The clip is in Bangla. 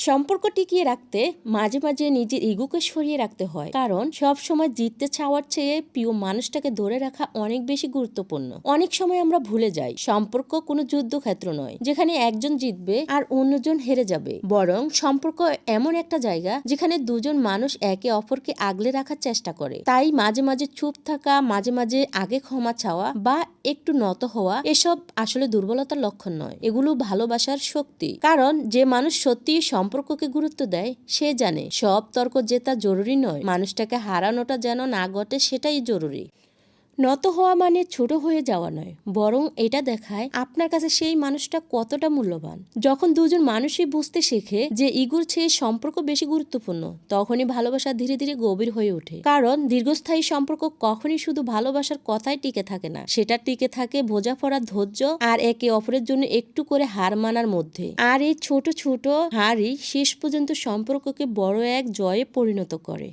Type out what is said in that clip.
সম্পর্ক টিকিয়ে রাখতে মাঝে মাঝে নিজের ইগোকে সরিয়ে রাখতে হয়, কারণ সব সময় জিততে চাওয়ার চেয়ে প্রিয় মানুষটাকে ধরে রাখা অনেক বেশি গুরুত্বপূর্ণ। অনেক সময় আমরা ভুলে যাই সম্পর্ক কোনো যুদ্ধক্ষেত্র নয় যেখানে একজন জিতবে আর অন্যজন হেরে যাবে, বরং সম্পর্ক এমন একটা জায়গা যেখানে দুজন মানুষ একে অপরকে আগলে রাখার চেষ্টা করে। তাই মাঝে মাঝে চুপ থাকা, মাঝে মাঝে আগে ক্ষমা চাওয়া বা একটু নত হওয়া, এসব আসলে দুর্বলতার লক্ষণ নয়, এগুলো ভালোবাসার শক্তি। কারণ যে মানুষ সত্যি সম্পর্ককে গুরুত্ব দেয় সে জানে সব তর্ক জেতা জরুরি নয়, মানুষটাকে হারানোটা যেন না ঘটে সেটাই জরুরি। নত হওয়া মানে ছোট হয়ে যাওয়া নয়, বরং এটা দেখায় আপনার কাছে সেই মানুষটা কতটা মূল্যবান। যখন দুজন মানুষই বুঝতে শেখে যে ইগোর চেয়ে সম্পর্ক বেশি গুরুত্বপূর্ণ, তখনই ভালোবাসা ধীরে ধীরে গভীর হয়ে ওঠে। কারণ দীর্ঘস্থায়ী সম্পর্ক কখনই শুধু ভালোবাসার কথাই টিকে থাকে না, সেটা টিকে থাকে বোঝাপড়া, ধৈর্য আর একে অপরের জন্য একটু করে হার মানার মধ্যে। আর এই ছোট ছোট হারই শেষ পর্যন্ত সম্পর্ককে বড় এক জয়ে পরিণত করে।